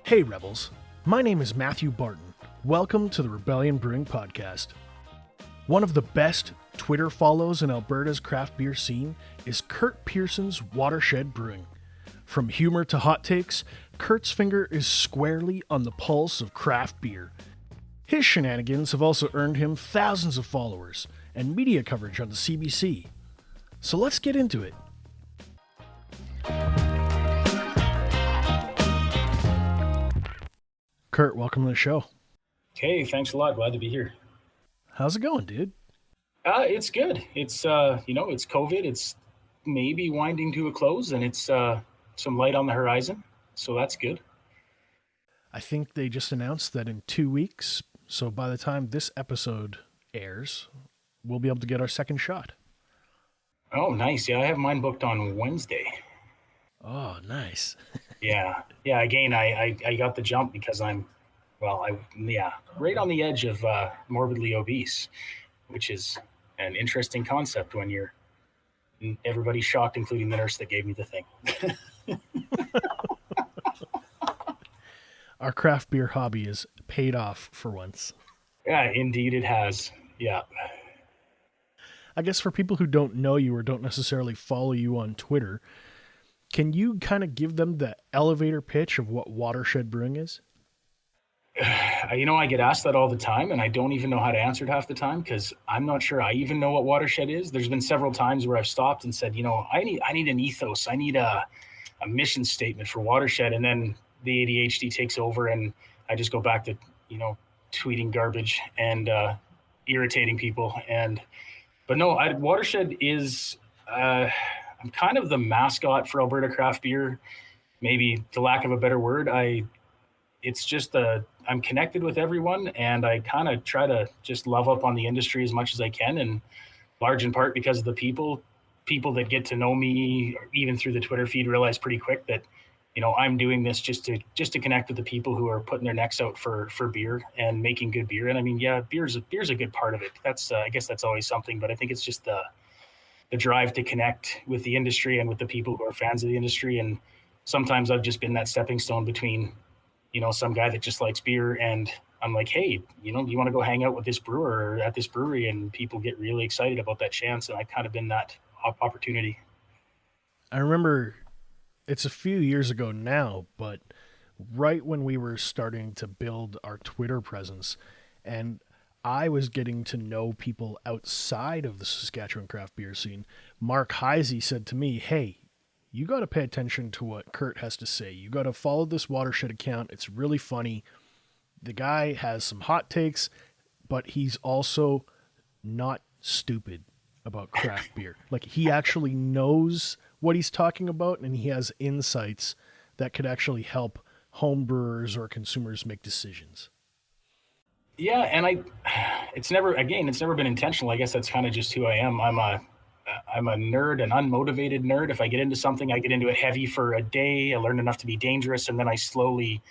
Hey Rebels, my name is Matthew Barton. Welcome to the Rebellion Brewing Podcast. One of the best Twitter follows in Alberta's craft beer scene is Kurt Pearson's Watershed Brewing. From humor to hot takes, Kurt's finger is squarely on the pulse of craft beer. His shenanigans have also earned him thousands of followers and media coverage on the CBC. So let's get into it. Kurt, welcome to the show. Hey, thanks a lot. Glad to be here. How's it going, dude? It's good. It's it's COVID. It's maybe winding to a close, and it's some light on the horizon. So that's good. I think they just announced that in 2 weeks, so by the time this episode airs, we'll be able to get our second shot. Oh, nice. Yeah, I have mine booked on Wednesday. Oh, nice. Yeah. Again, I got the jump because I'm right on the edge of morbidly obese, which is an interesting concept when everybody's shocked, including the nurse that gave me the thing. Our craft beer hobby is paid off for once. Yeah, indeed it has. Yeah. I guess for people who don't know you or don't necessarily follow you on Twitter, can you kind of give them the elevator pitch of what Watershed Brewing is? I get asked that all the time, and I don't even know how to answer it half the time because I'm not sure I even know what Watershed is. There's been several times where I've stopped and said, I need an ethos. I need a mission statement for Watershed. And then the ADHD takes over and I just go back to, tweeting garbage and irritating people. But no, Watershed is, I'm kind of the mascot for Alberta craft beer, maybe the lack of a better word. I'm connected with everyone, and I kind of try to just love up on the industry as much as I can, and large in part because of the people that get to know me, even through the Twitter feed, realize pretty quick that, I'm doing this just to connect with the people who are putting their necks out for beer and making good beer. And I mean, yeah, beer's a good part of it. That's I guess that's always something, but I think it's just the drive to connect with the industry and with the people who are fans of the industry. And sometimes I've just been that stepping stone between, some guy that just likes beer and I'm like, hey, you want to go hang out with this brewer at this brewery, and people get really excited about that chance. And I've kind of been that opportunity. I remember it's a few years ago now, but right when we were starting to build our Twitter presence and I was getting to know people outside of the Saskatchewan craft beer scene, Mark Hazies said to me, hey, you got to pay attention to what Kurt has to say. You got to follow this Watershed account. It's really funny. The guy has some hot takes, but he's also not stupid about craft beer. Like, he actually knows what he's talking about, and he has insights that could actually help home brewers or consumers make decisions. Yeah, and it's never been intentional. I guess that's kind of just who I am. I'm a nerd, an unmotivated nerd. If I get into something, I get into it heavy for a day. I learn enough to be dangerous, and then I slowly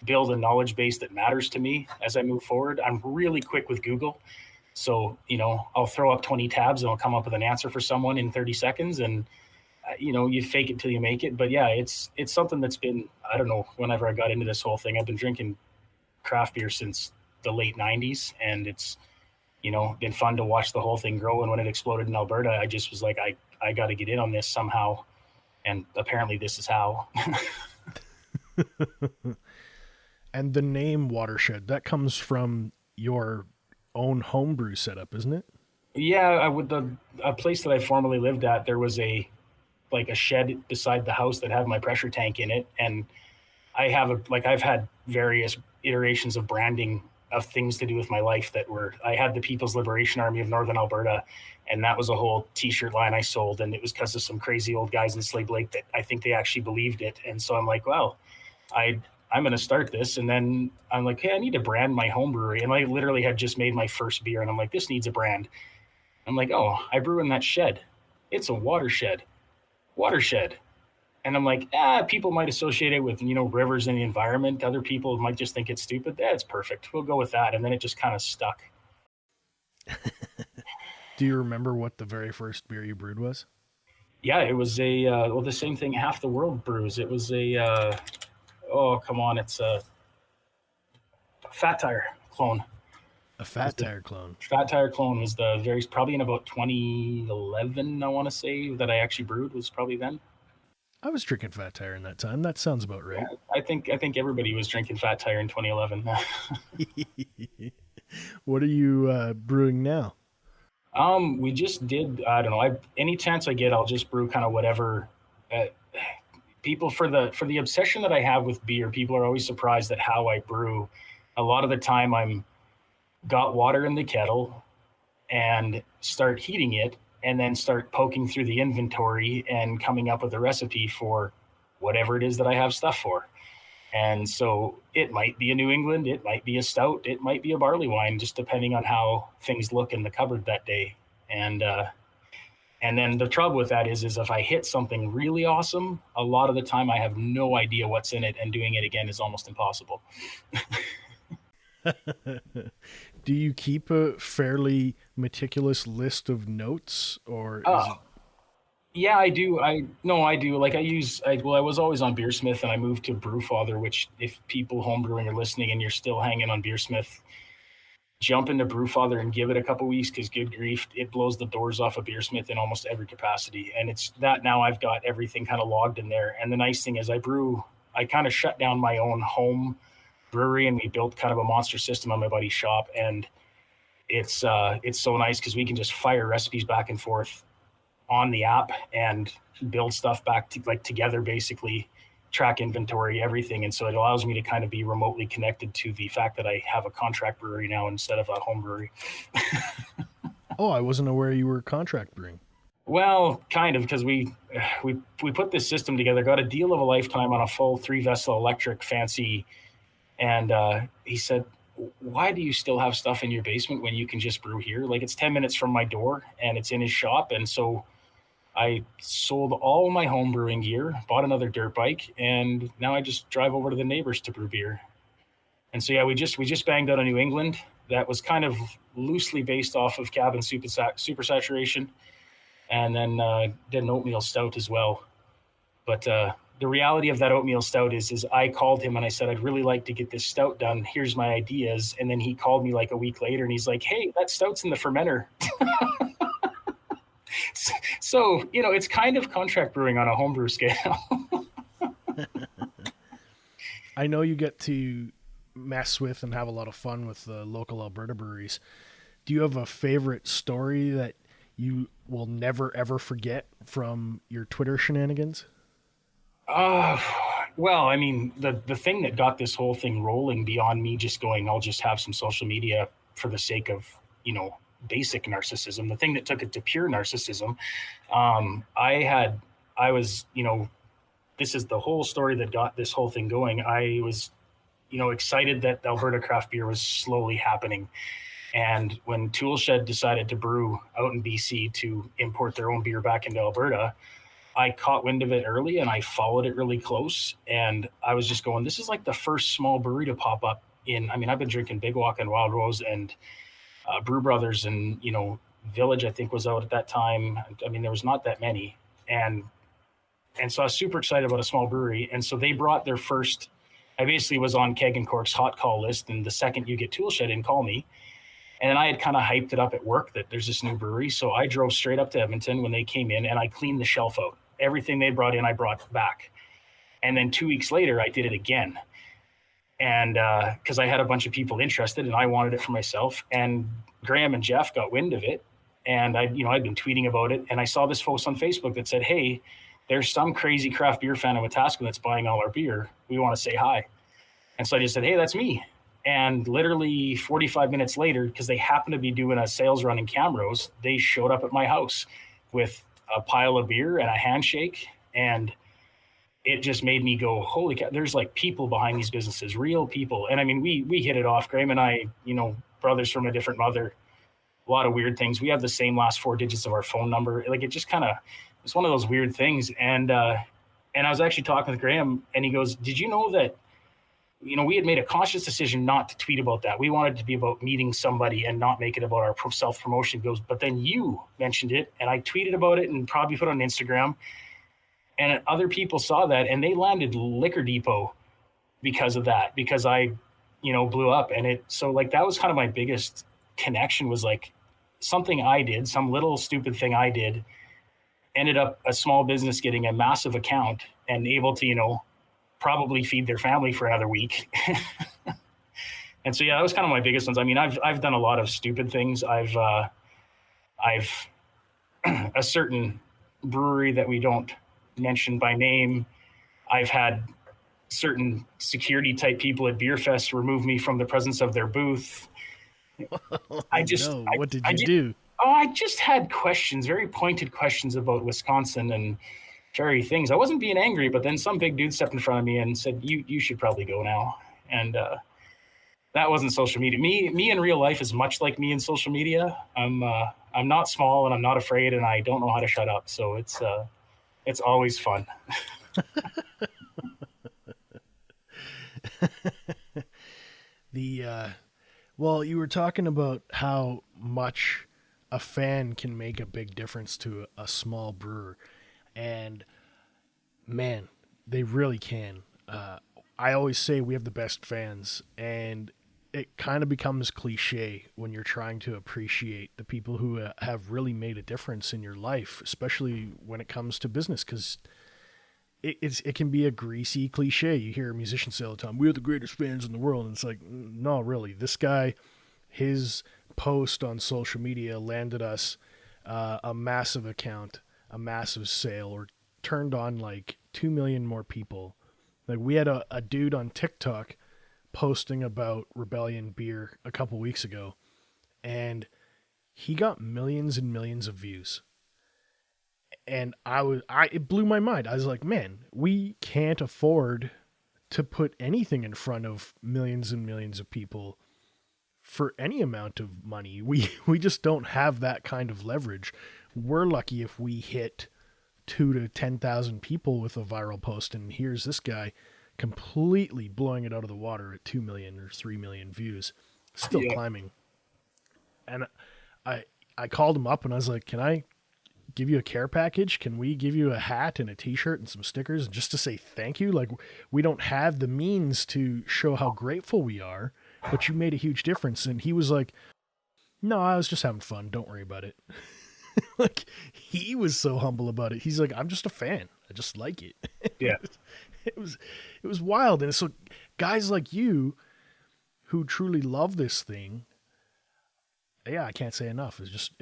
build a knowledge base that matters to me as I move forward. I'm really quick with Google. So, I'll throw up 20 tabs and I'll come up with an answer for someone in 30 seconds. And, you fake it till you make it. But yeah, it's something that's been, I don't know, whenever I got into this whole thing, I've been drinking craft beer since the late 90s, and it's been fun to watch the whole thing grow. And when it exploded in Alberta, I just was like, I got to get in on this somehow, and apparently this is how. And the name Watershed, that comes from your own homebrew setup, isn't it? Yeah, a place that I formerly lived at, there was a shed beside the house that had my pressure tank in it, and I've had various iterations of branding of things to do with my life I had the People's Liberation Army of Northern Alberta, and that was a whole t-shirt line I sold, and it was because of some crazy old guys in Slave Lake that I think they actually believed it. And so I'm like, well, I'm going to start this. And then I'm like, hey, I need to brand my home brewery. And I literally had just made my first beer, and I'm like, this needs a brand. I'm like, oh, I brew in that shed. It's a watershed. And I'm like, people might associate it with, rivers and the environment. Other people might just think it's stupid. That's perfect. We'll go with that. And then it just kind of stuck. Do you remember what the very first beer you brewed was? Yeah, it was the same thing half the world brews. It was oh, come on, it's a Fat Tire clone. A Fat Tire clone. Fat Tire clone was the probably in about 2011, I want to say, that I actually brewed, was probably then. I was drinking Fat Tire in that time. That sounds about right. Yeah, I think everybody was drinking Fat Tire in 2011. What are you brewing now? We just did. I don't know. Any chance I get, I'll just brew kind of whatever. Uh, People, for the obsession that I have with beer, people are always surprised at how I brew. A lot of the time, I'm got water in the kettle and start heating it, and then start poking through the inventory and coming up with a recipe for whatever it is that I have stuff for. And so it might be a New England, it might be a stout, it might be a barley wine, just depending on how things look in the cupboard that day. And then the trouble with that is if I hit something really awesome, a lot of the time I have no idea what's in it, and doing it again is almost impossible. Do you keep a fairly meticulous list of notes, or Yeah, I do. I do. Like I was always on Beersmith, and I moved to Brewfather, which, if people homebrewing are listening and you're still hanging on Beersmith, jump into Brewfather and give it a couple weeks, because good grief, it blows the doors off of Beersmith in almost every capacity. And it's that now I've got everything kind of logged in there. And the nice thing is I kind of shut down my own home brewery, and we built kind of a monster system on my buddy's shop. And it's so nice because we can just fire recipes back and forth on the app and build stuff back together, basically track inventory, everything. And so it allows me to kind of be remotely connected to the fact that I have a contract brewery now instead of a home brewery. Oh, I wasn't aware you were contract brewing. Well, kind of, because we put this system together, got a deal of a lifetime on a full 3-vessel electric fancy. And he said, why do you still have stuff in your basement when you can just brew here? Like, it's 10 minutes from my door and it's in his shop. And so I sold all my home brewing gear, bought another dirt bike, and now I just drive over to the neighbors to brew beer. And so, yeah, we just banged out a New England that was kind of loosely based off of Cabin Super Saturation, and then did an oatmeal stout as well. But the reality of that oatmeal stout is I called him and I said, I'd really like to get this stout done. Here's my ideas. And then he called me like a week later and he's like, hey, that stout's in the fermenter. So, it's kind of contract brewing on a homebrew scale. I know you get to mess with and have a lot of fun with the local Alberta breweries. Do you have a favorite story that you will never, ever forget from your Twitter shenanigans? Well, I mean, the thing that got this whole thing rolling beyond me just going, I'll just have some social media for the sake of, basic narcissism, the thing that took it to pure narcissism. This is the whole story that got this whole thing going. I was, excited that Alberta craft beer was slowly happening. And when Toolshed decided to brew out in BC to import their own beer back into Alberta, I caught wind of it early and I followed it really close. And I was just going, this is like the first small brewery to pop up I've been drinking Big Walk and Wild Rose and Brew Brothers and, Village, I think, was out at that time. I mean, there was not that many. And so I was super excited about a small brewery. And so they brought their first, I basically was on Keg and Cork's hot call list. And the second you get Toolshed in, call me. And then I had kind of hyped it up at work that there's this new brewery. So I drove straight up to Edmonton when they came in and I cleaned the shelf out. Everything they brought in, I brought back. And then 2 weeks later, I did it again. And because I had a bunch of people interested and I wanted it for myself. And Graham and Jeff got wind of it. And I'd been tweeting about it. And I saw this post on Facebook that said, hey, there's some crazy craft beer fan in Wetaskiwin that's buying all our beer. We want to say hi. And so I just said, hey, that's me. And literally 45 minutes later, because they happened to be doing a sales run in Camrose, they showed up at my house with a pile of beer and a handshake. And it just made me go, holy cow, there's like people behind these businesses, real people. And I mean, we hit it off. Graham and I, brothers from a different mother, a lot of weird things. We have the same last 4 digits of our phone number. Like, it just kind of, it's one of those weird things. And I was actually talking with Graham and he goes, did you know that, we had made a conscious decision not to tweet about that. We wanted it to be about meeting somebody and not make it about our self-promotion. He goes, but then you mentioned it and I tweeted about it and probably put it on Instagram. And other people saw that and they landed Liquor Depot because of that, because I, blew up. And so like, that was kind of my biggest connection, was like something I did, some little stupid thing I did, ended up a small business getting a massive account and able to, probably feed their family for another week. And so, yeah, that was kind of my biggest ones. I mean, I've done a lot of stupid things. I've a certain brewery that we don't mention by name. I've had certain security type people at Beer Fest remove me from the presence of their booth. No, what did you do? Oh, I just had questions, very pointed questions about Wisconsin and very things. I wasn't being angry, but then some big dude stepped in front of me and said, "You should probably go now." And that wasn't social media. Me in real life is much like me in social media. I'm not small and I'm not afraid and I don't know how to shut up. So it's always fun. Well, you were talking about how much a fan can make a big difference to a small brewer, and man, they really can. I always say we have the best fans, and it kind of becomes cliche when you're trying to appreciate the people who have really made a difference in your life, especially when it comes to business, because it can be a greasy cliche. You hear musicians say all the time, "We're the greatest fans in the world," and it's like, no, really, this guy, his post on social media landed us a massive account, a massive sale, or turned on like 2 million more people. Like, we had a dude on TikTok posting about Rebellion beer a couple weeks ago, and he got millions and millions of views. And it blew my mind. I was like, man, we can't afford to put anything in front of millions and millions of people for any amount of money. We just don't have that kind of leverage. We're lucky if we hit 2 to 10,000 people with a viral post, and here's this guy completely blowing it out of the water at 2 million or 3 million views, still climbing. And I called him up and I was like, "Can I give you a care package? Can we give you a hat and a t-shirt and some stickers just to say thank you? Like, we don't have the means to show how grateful we are, but you made a huge difference." And he was like, "No, I was just having fun. Don't worry about it." Like, he was so humble about it. He's like, "I'm just a fan. I just like it." Yeah. It was wild. And so guys like you who truly love this thing, yeah, I can't say enough. It's just,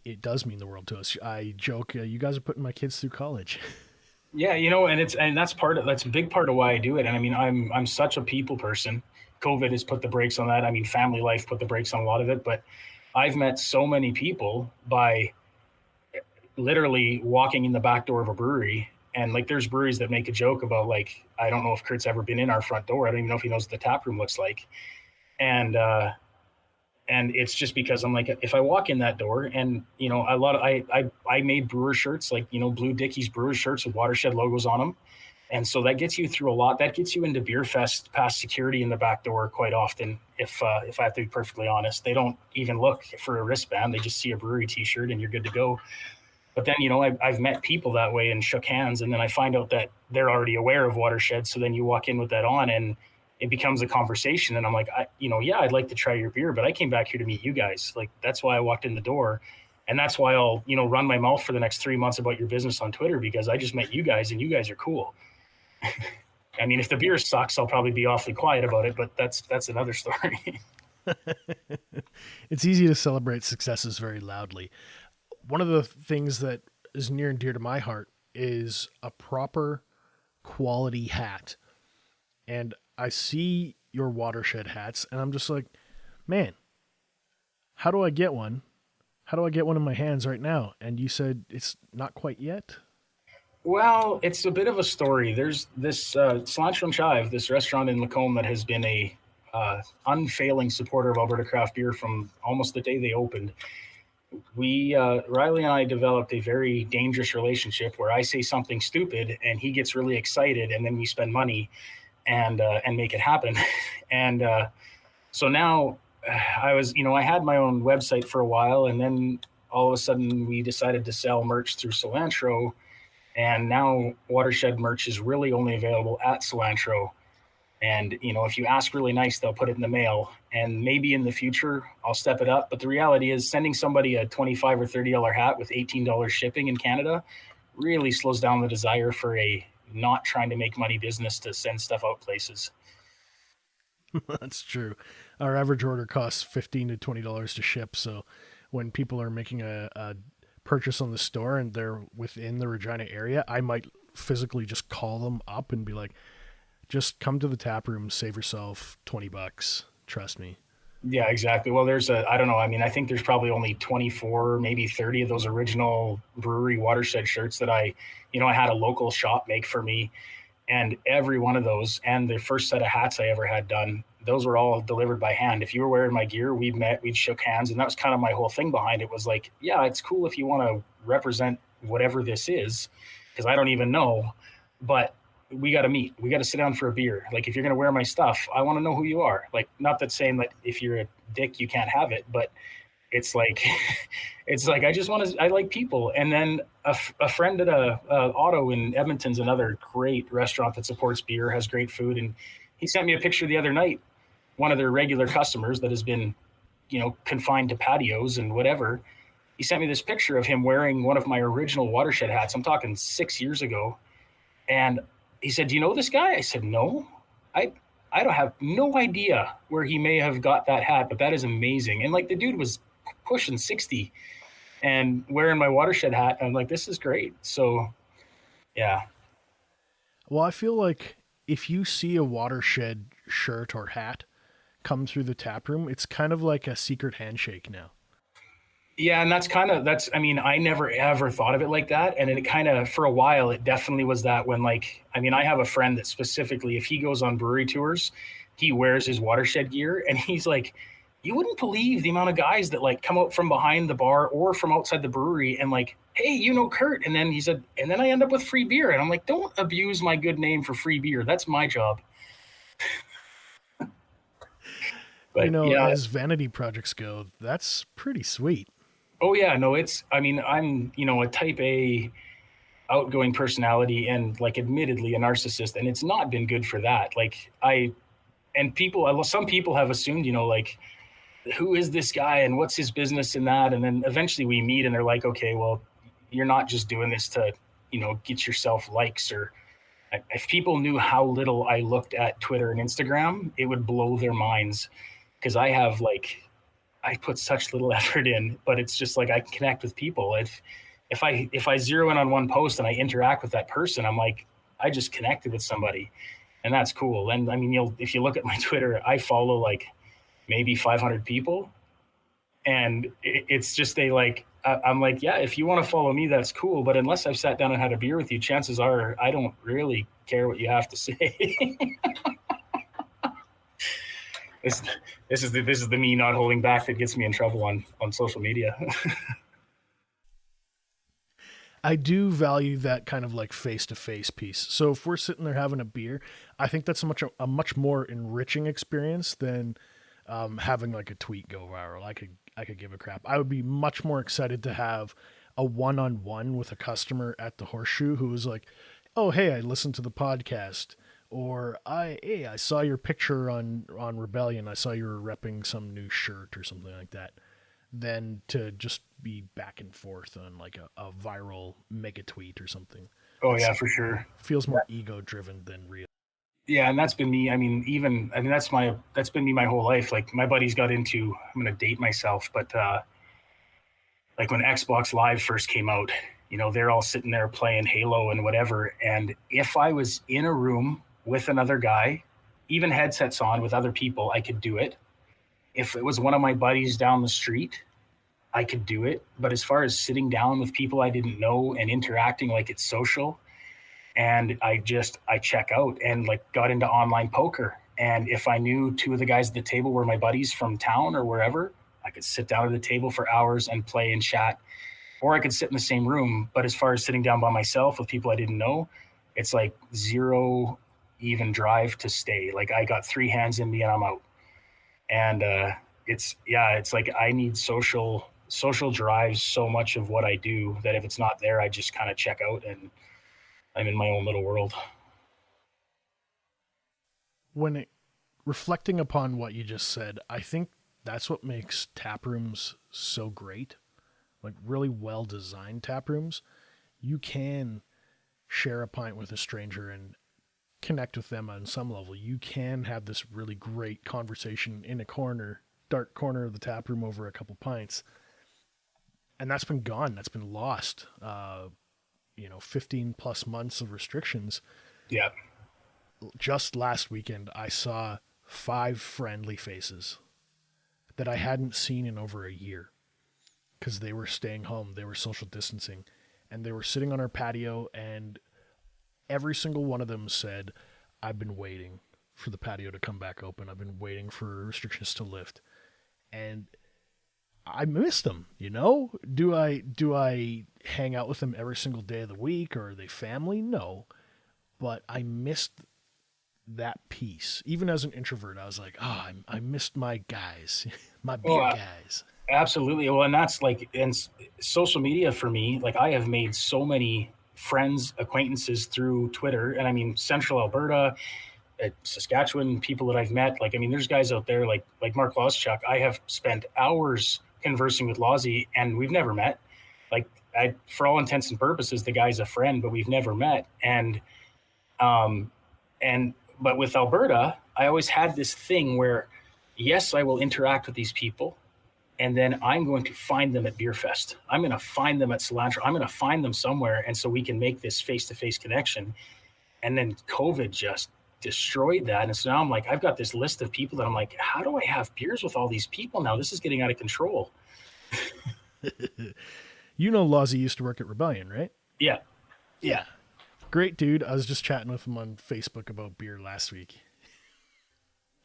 it does mean the world to us. I joke, you guys are putting my kids through college. Yeah, and that's a big part of why I do it. And I mean, I'm such a people person. COVID has put the brakes on that. I mean, family life put the brakes on a lot of it, but I've met so many people by literally walking in the back door of a brewery. And like, there's breweries that make a joke about, like, I don't know if Kurt's ever been in our front door. I don't even know if he knows what the tap room looks like. And it's just because I'm like, if I walk in that door, and I made brewer shirts, like, Blue Dickies brewer shirts with Watershed logos on them. And so that gets you through a lot. That gets you into Beer Fest past security in the back door quite often. If I have to be perfectly honest, they don't even look for a wristband. They just see a brewery t-shirt and you're good to go. But then, I've met people that way and shook hands, and then I find out that they're already aware of Watershed. So then you walk in with that on, and it becomes a conversation. And I'm like, I'd like to try your beer, but I came back here to meet you guys. Like, that's why I walked in the door. And that's why I'll, run my mouth for the next 3 months about your business on Twitter, because I just met you guys and you guys are cool. I mean, if the beer sucks, I'll probably be awfully quiet about it, but that's another story. It's easy to celebrate successes very loudly. One of the things that is near and dear to my heart is a proper quality hat. And I see your Watershed hats, and I'm just like, man, how do I get one? How do I get one in my hands right now? And you said it's not quite yet? Well, it's a bit of a story. There's this Cilantro and Chive, this restaurant in Lacombe that has been a unfailing supporter of Alberta craft beer from almost the day they opened. Riley and I developed a very dangerous relationship where I say something stupid and he gets really excited, and then we spend money and make it happen. And so now I had my own website for a while, and then all of a sudden we decided to sell merch through Cilantro, and now Watershed merch is really only available at Cilantro. And, if you ask really nice, they'll put it in the mail. And maybe in the future, I'll step it up. But the reality is, sending somebody a $25 or $30 hat with $18 shipping in Canada really slows down the desire for a not trying to make money business to send stuff out places. That's true. Our average order costs $15 to $20 to ship. So when people are making a purchase on the store and they're within the Regina area, I might physically just call them up and be like, just come to the tap room, save yourself $20. Trust me. Yeah, exactly. Well, I don't know. I mean, I think there's probably only 24, maybe 30 of those original brewery Watershed shirts that I had a local shop make for me. And every one of those, and the first set of hats I ever had done, those were all delivered by hand. If you were wearing my gear, we'd met, we'd shook hands. And that was kind of my whole thing behind it, was like, yeah, it's cool if you want to represent whatever this is, because I don't even know, but we got to meet. We got to sit down for a beer. Like, if you're going to wear my stuff, I want to know who you are. Like, not that saying that if you're a dick, you can't have it, but it's like, it's like, I like people. And then a friend at a Auto in Edmonton's another great restaurant that supports beer, has great food. And he sent me a picture the other night, one of their regular customers that has been, confined to patios and whatever. He sent me this picture of him wearing one of my original Watershed hats. I'm talking 6 years ago. And he said, "Do you know this guy?" I said, "No, I don't have no idea where he may have got that hat, but that is amazing." And like, the dude was pushing 60 and wearing my Watershed hat. I'm like, this is great. So yeah. Well, I feel like if you see a Watershed shirt or hat come through the tap room, it's kind of like a secret handshake now. Yeah, and I mean, I never ever thought of it like that. And it kind of, for a while, it definitely was that, when, like, I mean, I have a friend that specifically, if he goes on brewery tours, he wears his Watershed gear. And he's like, you wouldn't believe the amount of guys that like come out from behind the bar or from outside the brewery and like, "Hey, Kurt." And then he said, and then I end up with free beer. And I'm like, don't abuse my good name for free beer. That's my job. But yeah. As vanity projects go, that's pretty sweet. Oh yeah, no, I mean, I'm, a type A outgoing personality, and like, admittedly a narcissist, and it's not been good for that. Like, some people have assumed, like, who is this guy and what's his business in that? And then eventually we meet and they're like, okay, well, you're not just doing this to, get yourself likes. Or if people knew how little I looked at Twitter and Instagram, it would blow their minds. Cause I put such little effort in, but it's just like, I connect with people. If I zero in on one post and I interact with that person, I'm like, I just connected with somebody, and that's cool. And I mean, if you look at my Twitter, I follow like maybe 500 people, and it's just I'm like, yeah, if you want to follow me, that's cool, but unless I've sat down and had a beer with you, chances are I don't really care what you have to say. This is the me not holding back that gets me in trouble on social media. I do value that kind of like face to face piece. So if we're sitting there having a beer, I think that's a much more enriching experience than having like a tweet go viral. I could give a crap. I would be much more excited to have a one-on-one with a customer at the Horseshoe who was like, "Oh, hey, I listened to the podcast," or I saw your picture on Rebellion. I saw you were repping some new shirt or something like that." Than to just be back and forth on like a viral mega tweet or something. Oh yeah, for sure. Feels more ego driven than real. Yeah, and that's been me. I mean, that's been me my whole life. Like, my buddies got into, I'm gonna date myself, but like, when Xbox Live first came out, they're all sitting there playing Halo and whatever. And if I was in a room with another guy, even headsets on with other people, I could do it. If it was one of my buddies down the street, I could do it. But as far as sitting down with people I didn't know and interacting like it's social, and I check out, and like, got into online poker. And if I knew two of the guys at the table were my buddies from town or wherever, I could sit down at the table for hours and play and chat, or I could sit in the same room. But as far as sitting down by myself with people I didn't know, it's like zero even drive to stay. Like, I got 3 hands in me and I'm out. And it's like, I need social drives so much of what I do, that if it's not there, I just kind of check out and I'm in my own little world. when it, reflecting upon what you just said, I think that's what makes tap rooms so great. Like really well designed tap rooms, you can share a pint with a stranger and connect with them on some level. You can have this really great conversation in a corner, dark corner of the tap room over a couple pints. And that's been gone. That's been lost. 15 plus months of restrictions. Yeah. Just last weekend, I saw 5 friendly faces that I hadn't seen in over a year because they were staying home. They were social distancing and they were sitting on our patio, and every single one of them said, I've been waiting for the patio to come back open. I've been waiting for restrictions to lift. And I miss them, you know? Do I hang out with them every single day of the week, or are they family? No. But I missed that piece. Even as an introvert, I was like, I missed my guys, my beer guys. Absolutely. Well, and that's like, and social media for me, like I have made so many friends, acquaintances through Twitter. And I mean, Central Alberta, Saskatchewan, people that I've met, like, I mean, there's guys out there like Mark Loschuk. I have spent hours conversing with Lozzie and we've never met. Like for all intents and purposes, the guy's a friend, but we've never met. But with Alberta, I always had this thing where, yes, I will interact with these people, and then I'm going to find them at Beer Fest. I'm going to find them at Cilantro. I'm going to find them somewhere, and so we can make this face-to-face connection. And then COVID just destroyed that. And so now I'm like, I've got this list of people that I'm like, how do I have beers with all these people now? This is getting out of control. You know, Lozzie used to work at Rebellion, right? Yeah. Great dude. I was just chatting with him on Facebook about beer last week.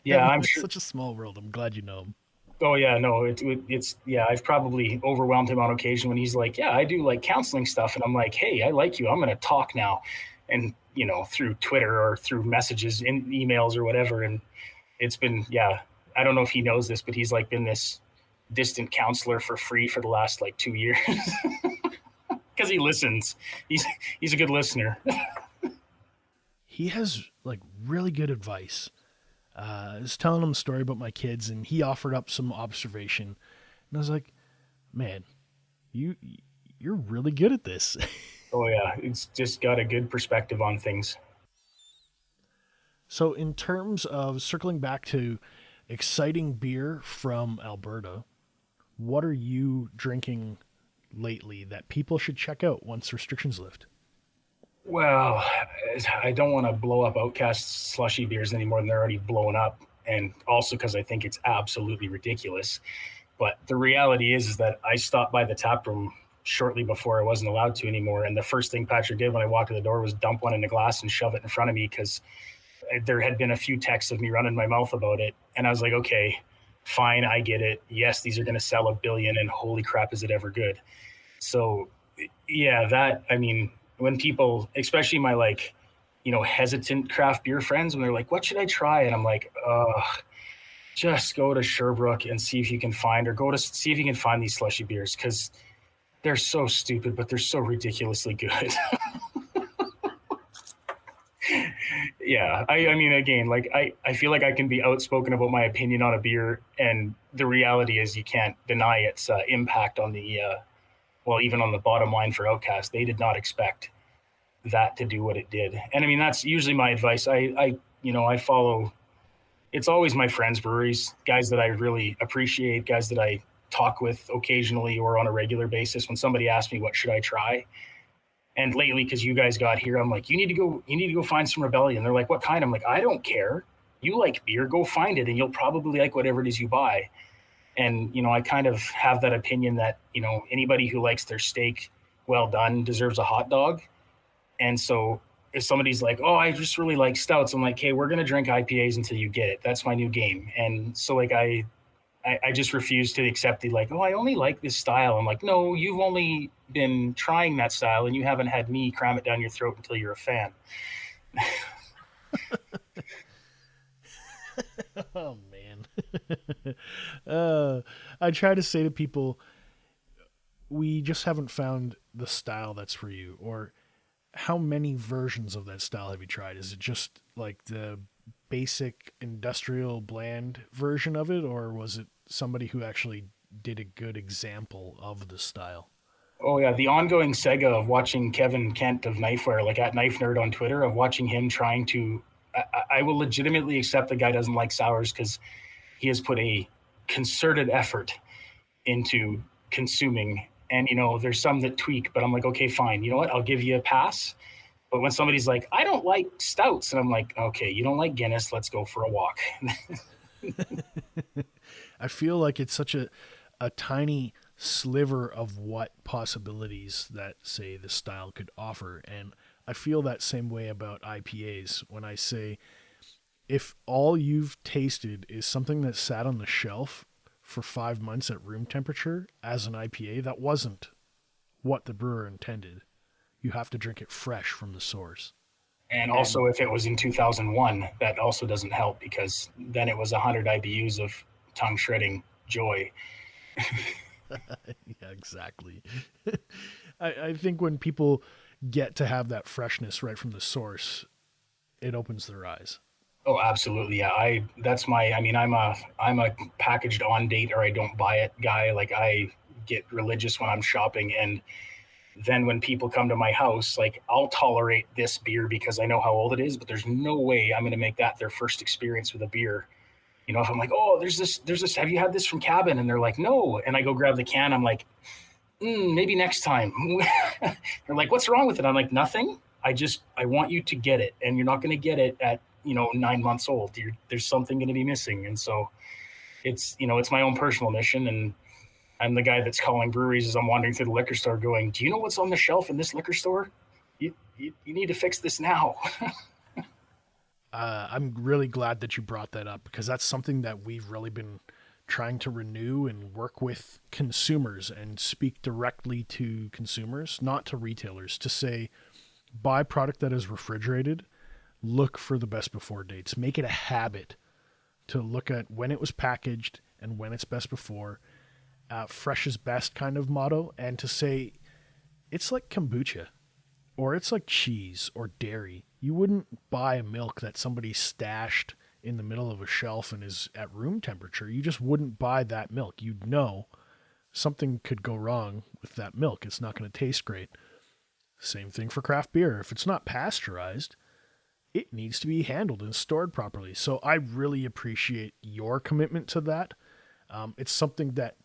Yeah, I'm sure. Such a small world. I'm glad you know him. Oh yeah, no, it's I've probably overwhelmed him on occasion when he's like, yeah, I do like counseling stuff, and I'm like, hey, I like you. I'm going to talk now, and through Twitter or through messages, in emails or whatever, and it's been I don't know if he knows this, but he's like been this distant counselor for free for the last like 2 years. Because he listens. He's a good listener. He has like really good advice. I was telling him a story about my kids, and he offered up some observation, and I was like, "Man, you're really good at this." Oh yeah, it's just got a good perspective on things. So, in terms of circling back to exciting beer from Alberta, what are you drinking lately that people should check out once restrictions lift? Well, I don't want to blow up Outcast slushy beers any more than they're already blowing up, and also because I think it's absolutely ridiculous. But the reality is that I stopped by the tap room shortly before I wasn't allowed to anymore, and the first thing Patrick did when I walked in the door was dump one in a glass and shove it in front of me because there had been a few texts of me running my mouth about it, and I was like, okay, fine, I get it. Yes, these are going to sell 1 billion, and holy crap, is it ever good? So, yeah, I mean, when people, especially my hesitant craft beer friends, when they're like, what should I try? And I'm like, just go to Sherbrooke and see if you can find, or go to see if you can find these slushy beers, because they're so stupid, but they're so ridiculously good. Yeah, I mean, again, like I feel like I can be outspoken about my opinion on a beer, and the reality is you can't deny its impact on the even on the bottom line for Outcast. They did not expect that to do what it did. And I mean, that's usually my advice. I follow, it's always my friends' breweries, guys that I really appreciate, guys that I talk with occasionally or on a regular basis. When somebody asks me what should I try, and lately, because you guys got here, I'm like, you need to go find some Rebellion. They're like, what kind? I'm like, I don't care. You like beer, go find it, and you'll probably like whatever it is you buy. And, I kind of have that opinion that, anybody who likes their steak well done deserves a hot dog. And so if somebody's like, oh, I just really like stouts, I'm like, hey, we're going to drink IPAs until you get it. That's my new game. And so like, I just refuse to accept the like, oh, I only like this style. I'm like, no, you've only been trying that style and you haven't had me cram it down your throat until you're a fan. Oh man. I try to say to people, we just haven't found the style that's for you. Or how many versions of that style have you tried? Is it just like the basic industrial bland version of it, or was it somebody who actually did a good example of the style? Oh yeah, the ongoing saga of watching Kevin Kent of Knifeware, like at Knife Nerd on Twitter, of watching him trying to. I will legitimately accept the guy doesn't like sours because he has put a concerted effort into consuming. And there's some that tweak, but I'm like, okay, fine. You know what? I'll give you a pass. But when somebody's like, I don't like stouts, and I'm like, okay, you don't like Guinness, let's go for a walk. I feel like it's such a tiny sliver of what possibilities that, say, the style could offer. And I feel that same way about IPAs when I say, if all you've tasted is something that sat on the shelf for 5 months at room temperature as an IPA, that wasn't what the brewer intended. You have to drink it fresh from the source. And also, if it was in 2001, that also doesn't help because then it was 100 IBUs of tongue shredding joy. Yeah, exactly. I think when people get to have that freshness right from the source, it opens their eyes. Oh, absolutely. Yeah. I'm a packaged on date or I don't buy it guy. Like I get religious when I'm shopping. And then when people come to my house, like I'll tolerate this beer because I know how old it is, but there's no way I'm going to make that their first experience with a beer. If I'm like, oh, there's this, have you had this from Cabin? And they're like, no. And I go grab the can. I'm like, maybe next time. They're like, what's wrong with it? I'm like, nothing. I want you to get it. And you're not going to get it at, 9 months old. There's something going to be missing. And so it's my own personal mission. And I'm the guy that's calling breweries as I'm wandering through the liquor store going, do you know what's on the shelf in this liquor store? You need to fix this now. I'm really glad that you brought that up because that's something that we've really been trying to renew and work with consumers and speak directly to consumers, not to retailers, to say, buy product that is refrigerated, look for the best before dates, make it a habit to look at when it was packaged and when it's best before, fresh is best kind of motto, and to say it's like kombucha or it's like cheese or dairy. You wouldn't buy a milk that somebody stashed in the middle of a shelf and is at room temperature. You just wouldn't buy that milk. You'd know something could go wrong with that milk. It's not going to taste great. Same thing for craft beer. If it's not pasteurized, it needs to be handled and stored properly. So I really appreciate your commitment to that. It's something that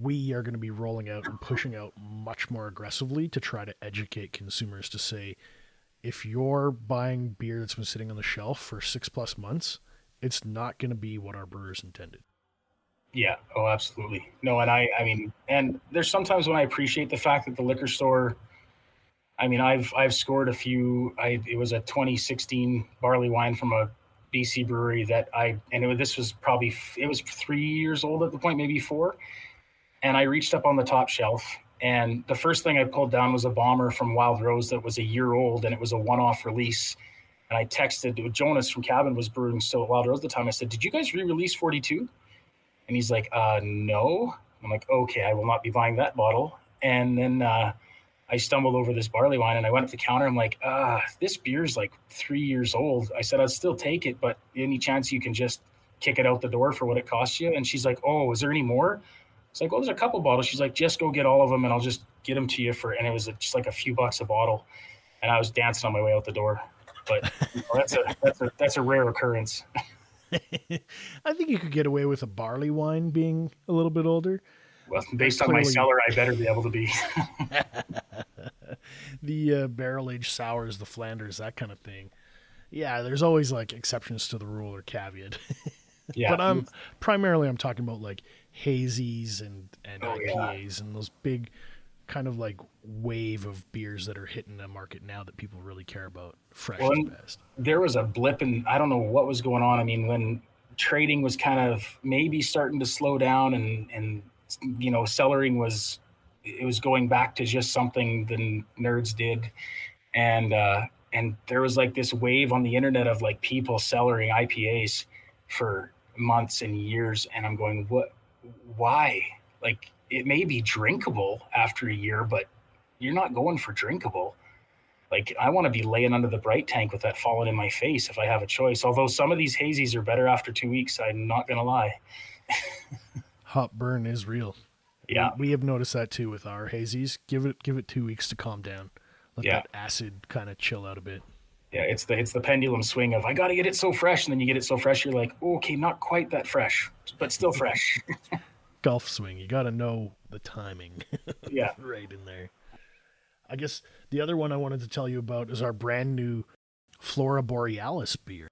we are going to be rolling out and pushing out much more aggressively to try to educate consumers to say, if you're buying beer that's been sitting on the shelf for 6+ months, it's not going to be what our brewers intended. Yeah. Oh, absolutely. No. And I mean, and there's sometimes when I appreciate the fact that the liquor store, I've scored a few. It was a 2016 barley wine from a BC brewery this was probably, it was 3 years old at the point, maybe 4. And I reached up on the top shelf, and the first thing I pulled down was a bomber from Wild Rose that was a year old, and it was a one-off release. And I texted Jonas from Cabin was brewing still at Wild Rose at the time. I said, "Did you guys re-release 42?" And he's like, "No." I'm like, "Okay, I will not be buying that bottle." And then I stumbled over this barley wine, and I went up the counter. I'm like, this beer's like 3 years old. I said, "I'd still take it, but any chance you can just kick it out the door for what it costs you?" And she's like, "Oh, is there any more?" It's like, well, there's a couple bottles. She's like, just go get all of them and I'll just get them to you and it was just like a few bucks a bottle. And I was dancing on my way out the door. But that's a rare occurrence. I think you could get away with a barley wine being a little bit older. Well, based on my cellar, I better be able to be. The barrel-aged sours, the Flanders, that kind of thing. Yeah, there's always like exceptions to the rule or caveat. Yeah. But I'm talking about like hazies and IPAs and those big kind of like wave of beers that are hitting the market now that people really care about. Fresh is best. There was a blip and I don't know what was going on. I mean, when trading was kind of maybe starting to slow down and cellaring was going back to just something the nerds did. And there was like this wave on the internet of like people cellaring IPAs for months and years. And I'm going, why? Like it may be drinkable after a year, but you're not going for drinkable. Like, I want to be laying under the bright tank with that falling in my face if I have a choice. Although some of these hazies are better after 2 weeks, I'm not going to lie. Hot burn is real. Yeah. We have noticed that too with our hazies. Give it 2 weeks to calm down. Let Yeah. that acid kind of chill out a bit. Yeah. It's the pendulum swing of, I got to get it so fresh. And then you get it so fresh, you're like, okay, not quite that fresh, but still fresh. Golf swing. You got to know the timing. Yeah. Right in there. I guess the other one I wanted to tell you about is our brand new Flora Borealis beer.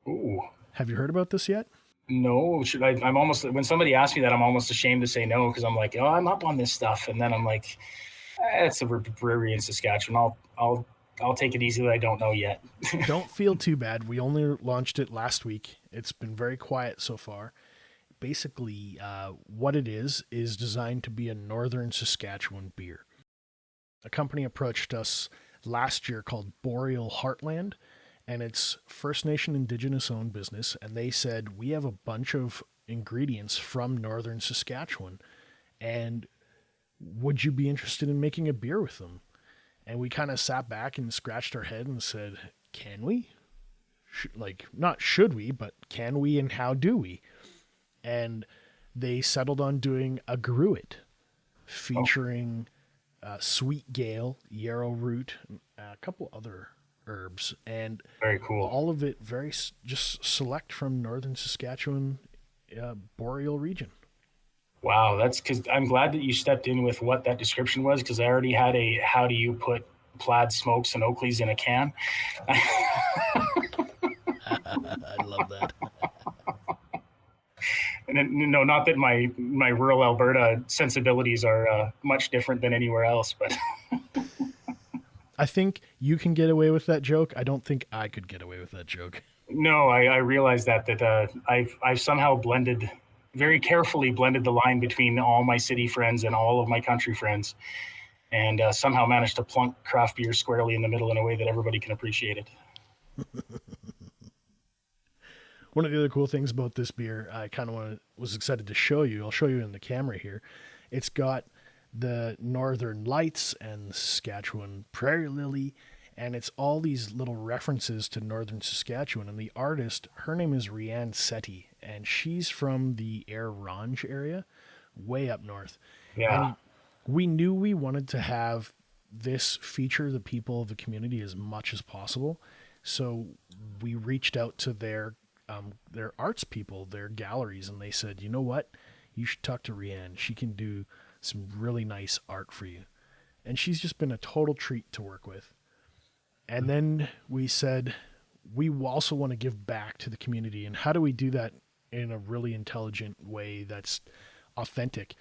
Ooh. Have you heard about this yet? No, should I? I'm almost, when somebody asks me that, I'm almost ashamed to say no, because I'm like, oh, I'm up on this stuff, and then I'm like, it's a brewery in Saskatchewan. I'll take it easy that I don't know yet. Don't feel too bad. We only launched it last week. It's been very quiet so far. Basically, what it is designed to be a northern Saskatchewan beer. A company approached us last year called Boreal Heartland, and it's First Nation Indigenous owned business. And they said, we have a bunch of ingredients from northern Saskatchewan, and would you be interested in making a beer with them? And we kind of sat back and scratched our head and said, can we? Not should we, but can we, and how do we? And they settled on doing a gruit featuring sweet gale, yarrow root, a couple other herbs, and Very cool. all of it very just select from northern Saskatchewan boreal region. Wow, that's because I'm glad that you stepped in with what that description was, because I already had a, how do you put plaid smokes and Oakleys in a can? I love that. And no, not that my rural Alberta sensibilities are much different than anywhere else, but I think you can get away with that joke. I don't think I could get away with that joke. no, I realized that I've somehow very carefully blended the line between all my city friends and all of my country friends, and somehow managed to plunk craft beer squarely in the middle in a way that everybody can appreciate it. One of the other cool things about this beer, I kind of was excited to show you. I'll show you in the camera here. It's got the Northern Lights and the Saskatchewan Prairie Lily, and it's all these little references to northern Saskatchewan. And the artist, her name is Rianne Setti, and she's from the Air Ronge area, way up north. Yeah. And we knew we wanted to have this feature the people of the community as much as possible. So we reached out to their arts people, their galleries, and they said, you know what? You should talk to Rianne. She can do some really nice art for you. And she's just been a total treat to work with. And then we said, we also want to give back to the community. And how do we do that in a really intelligent way that's authentic?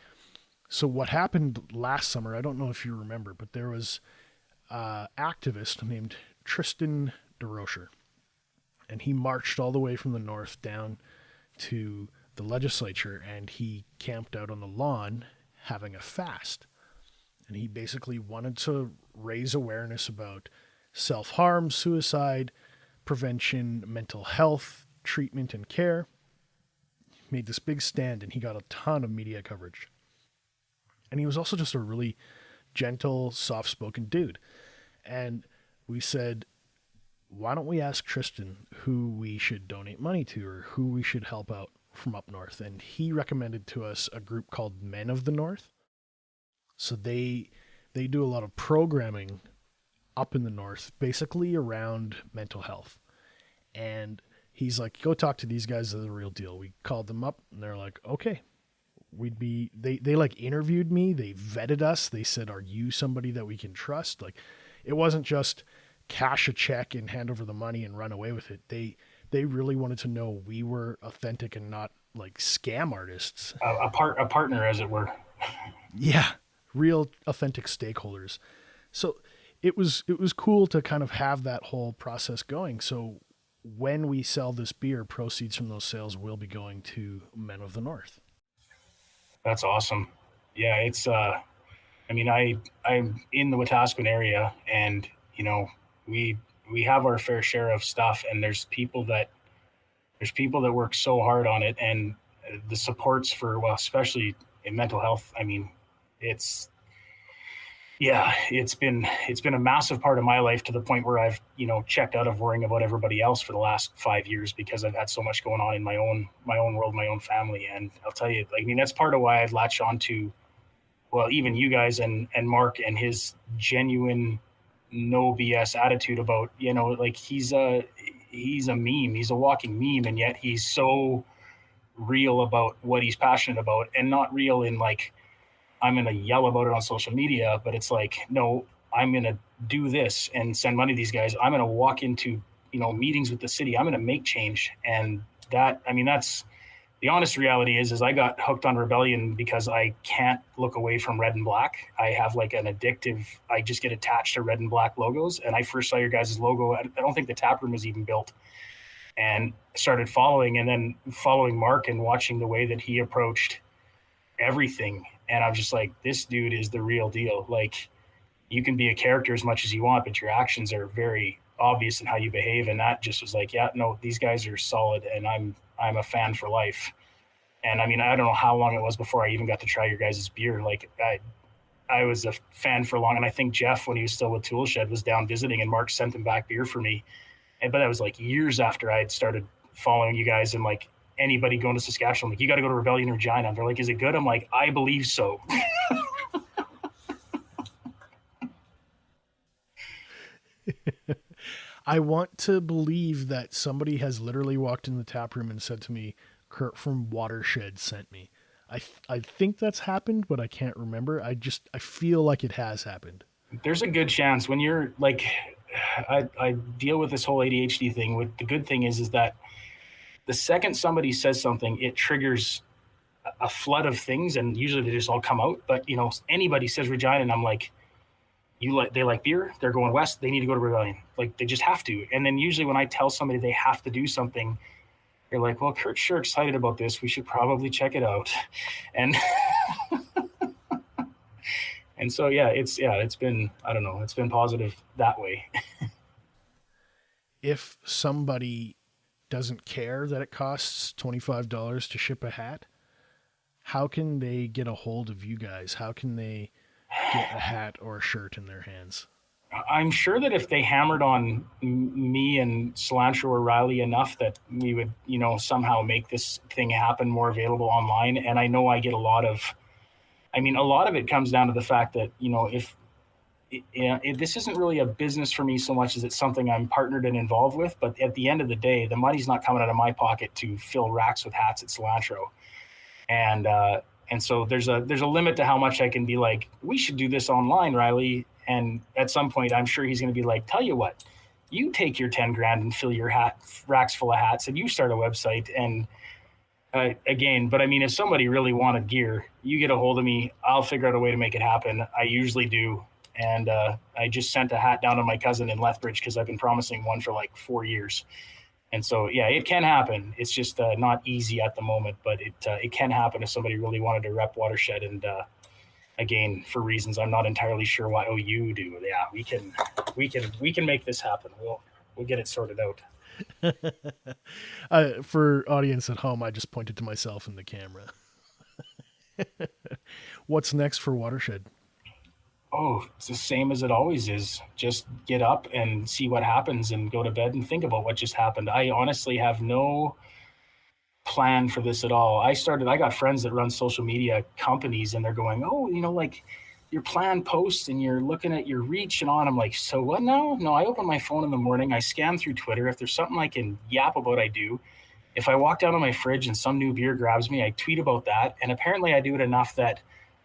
So what happened last summer, I don't know if you remember, but there was an activist named Tristan DeRocher. And he marched all the way from the north down to the legislature, and he camped out on the lawn having a fast. And he basically wanted to raise awareness about self-harm, suicide, prevention, mental health, treatment, and care. He made this big stand, and he got a ton of media coverage. And he was also just a really gentle, soft-spoken dude. And we said, why don't we ask Tristan who we should donate money to or who we should help out from up north? And he recommended to us a group called Men of the North. So they do a lot of programming up in the north, basically around mental health. And he's like, go talk to these guys, they're the real deal. We called them up and they're like, okay. They like interviewed me, they vetted us, they said, are you somebody that we can trust? Like, it wasn't just cash a check and hand over the money and run away with it. They really wanted to know we were authentic and not like scam artists. A partner, as it were. Yeah, real authentic stakeholders. So it was cool to kind of have that whole process going. So when we sell this beer, proceeds from those sales will be going to Men of the North. That's awesome. Yeah, it's I'm in the Wetaskiwin area, and we have our fair share of stuff, and there's people that work so hard on it, and the supports for, well, especially in mental health. I mean, it's Yeah, it's been a massive part of my life to the point where I've checked out of worrying about everybody else for the last 5 years because I've had so much going on in my own world, my own family. And I'll tell you, I mean, that's part of why I'd latch on to, well, even you guys and Mark and his genuine no BS attitude about, like he's a meme, he's a walking meme, and yet he's so real about what he's passionate about, and not real in like I'm going to yell about it on social media, but it's like, no, I'm going to do this and send money to these guys. I'm going to walk into, meetings with the city. I'm going to make change. And that, I mean, that's the honest reality is I got hooked on Rebellion because I can't look away from red and black. I have like an addictive, I just get attached to red and black logos. And I first saw your guys' logo. I don't think the tap room was even built, and started following, and then following Mark and watching the way that he approached everything. And I'm just like, this dude is the real deal. Like, you can be a character as much as you want, but your actions are very obvious in how you behave. And that just was like, yeah, no, these guys are solid, and I'm a fan for life. And I mean, I don't know how long it was before I even got to try your guys' beer. Like, I was a fan for long, and I think Jeff, when he was still with Toolshed, was down visiting, and Mark sent him back beer for me. But that was like years after I had started following you guys, and like anybody going to Saskatchewan, like, you got to go to Rebellion Regina. And they're like, is it good? I'm like, I believe so. I want to believe that somebody has literally walked in the tap room and said to me, Kurt from Watershed sent me. I think that's happened, but I can't remember. I feel like it has happened. There's a good chance when you're like, I deal with this whole ADHD thing. What the good thing is that the second somebody says something, it triggers a flood of things, and usually they just all come out. But anybody says Regina, and I'm like, they like beer, they're going west, they need to go to Rebellion. Like, they just have to. And then usually when I tell somebody they have to do something, they're like, well, Kurt's sure excited about this, we should probably check it out. And and so it's been, I don't know, it's been positive that way. If somebody doesn't care that it costs $25 to ship a hat, how can they get a hold of you guys? How can they get a hat or a shirt in their hands? I'm sure that if they hammered on me and Cilantro or Riley enough, that we would, somehow make this thing happen more available online. And I know I get a lot of it comes down to the fact that, if this isn't really a business for me so much as it's something I'm partnered and involved with. But at the end of the day, the money's not coming out of my pocket to fill racks with hats at Cilantro. And so there's a limit to how much I can be like, we should do this online, Riley. And at some point, I'm sure he's going to be like, tell you what, you take your 10 grand and fill your racks full of hats, and you start a website. And again, but I mean, if somebody really wanted gear, you get a hold of me, I'll figure out a way to make it happen. I usually do. And I just sent a hat down to my cousin in Lethbridge because I've been promising one for like 4 years. And so, yeah, it can happen. It's just not easy at the moment, but it can happen if somebody really wanted to rep Watershed. And again, for reasons I'm not entirely sure why. Oh, you do. Yeah, we can make this happen. We'll get it sorted out. For audience at home, I just pointed to myself in the camera. What's next for Watershed? Oh, it's the same as it always is. Just get up and see what happens and go to bed and think about what just happened. I honestly have no plan for this at all. I got friends that run social media companies, and they're going, oh, like your plan posts and you're looking at your reach and on. I'm like, so what now? No, I open my phone in the morning. I scan through Twitter. If there's something I can yap about, I do. If I walk down to my fridge and some new beer grabs me, I tweet about that. And apparently I do it enough that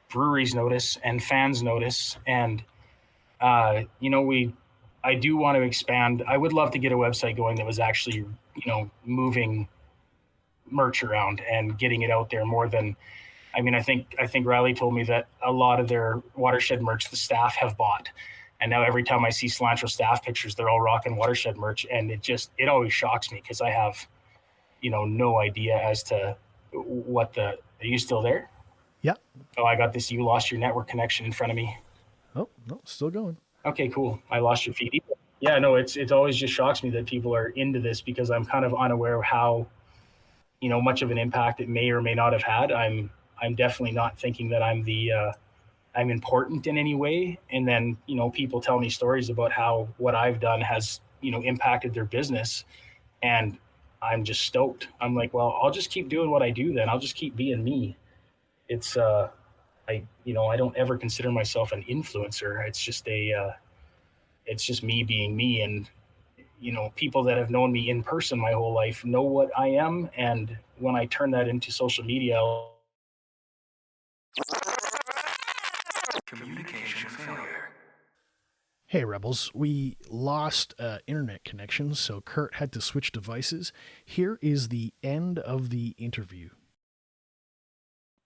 breweries notice and fans notice. And, I do want to expand. I would love to get a website going that was actually, moving merch around and getting it out there more than, I think Riley told me that a lot of their Watershed merch, the staff have bought. And now every time I see Cilantro staff pictures, they're all rocking Watershed merch. And it always shocks me because I have, no idea as to are you still there? Yeah. Oh, I got this. You lost your network connection in front of me. Oh, no, still going. Okay, cool. I lost your feed. Yeah, no, it always just shocks me that people are into this because I'm kind of unaware of how, much of an impact it may or may not have had. I'm definitely not thinking that I'm the I'm important in any way. And then, people tell me stories about how what I've done has, impacted their business. And I'm just stoked. I'm like, well, I'll just keep doing what I do then. I'll just keep being me. It's, I don't ever consider myself an influencer. It's just me being me. And, people that have known me in person my whole life know what I am. And when I turn that into social media, Communication failure. Hey Rebels, we lost internet connection, so Kurt had to switch devices. Here is the end of the interview.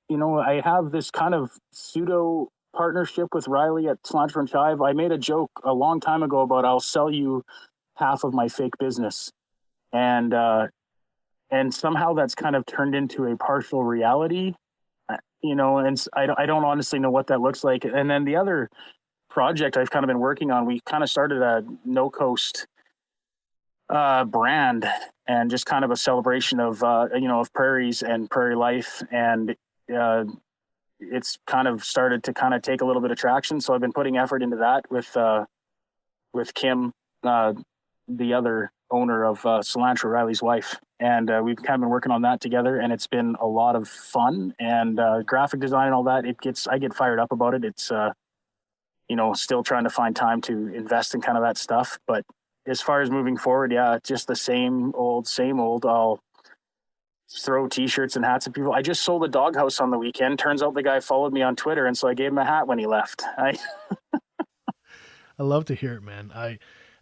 I have this kind of pseudo partnership with Riley at Cilantro and Chive. I made a joke a long time ago about I'll sell you half of my fake business, and somehow that's kind of turned into a partial reality. And I don't honestly know what that looks like. And then the other project I've kind of been working on, we kind of started a no coast brand, and just kind of a celebration of of prairies and prairie life, and it's kind of started to kind of take a little bit of traction. So I've been putting effort into that with Kim, the other owner of Cilantro, Riley's wife, and we've kind of been working on that together, and it's been a lot of fun, and graphic design and all that. I get fired up about it. It's still trying to find time to invest in kind of that stuff, but as far as moving forward, yeah, just the same old. I'll throw t-shirts and hats at people. I just sold a doghouse on the weekend. Turns out the guy followed me on Twitter, and so I gave him a hat when he left. I love to hear it, man.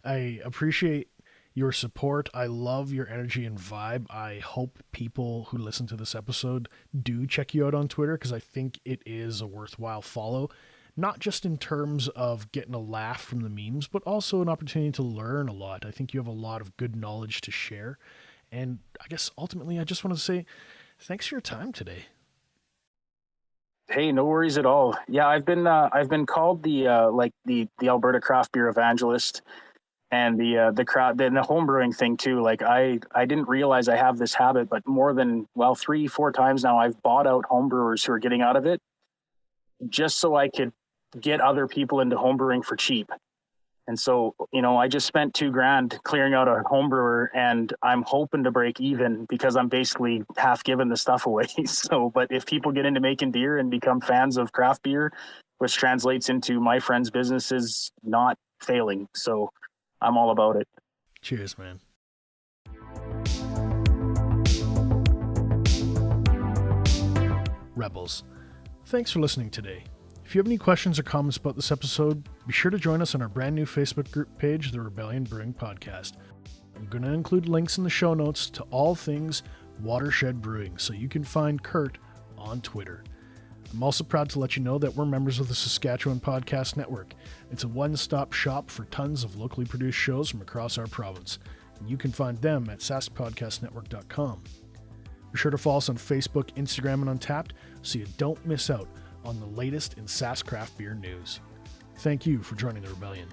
I appreciate your support. I love your energy and vibe. I hope people who listen to this episode do check you out on Twitter, because I think it is a worthwhile follow. Not just in terms of getting a laugh from the memes, but also an opportunity to learn a lot. I think you have a lot of good knowledge to share. And I guess ultimately, I just want to say thanks for your time today. Hey, no worries at all. Yeah, I've been called the Alberta craft beer evangelist, and the crowd, and the home brewing thing too. Like I didn't realize I have this habit, but more than 3-4 times now I've bought out home brewers who are getting out of it, just so I could get other people into homebrewing for cheap. And so, I just spent $2,000 clearing out a home brewer, and I'm hoping to break even because I'm basically half giving the stuff away. So, but if people get into making beer and become fans of craft beer, which translates into my friends' businesses not failing. So I'm all about it. Cheers, man. Rebels, thanks for listening today. If you have any questions or comments about this episode, be sure to join us on our brand new Facebook group page, The Rebellion Brewing Podcast. I'm going to include links in the show notes to all things Watershed Brewing, so you can find Kurt on Twitter. I'm also proud to let you know that we're members of the Saskatchewan Podcast Network. It's a one-stop shop for tons of locally produced shows from across our province. And you can find them at saskpodcastnetwork.com. Be sure to follow us on Facebook, Instagram, and Untappd so you don't miss out on the latest in Sask craft beer news. Thank you for joining the Rebellion.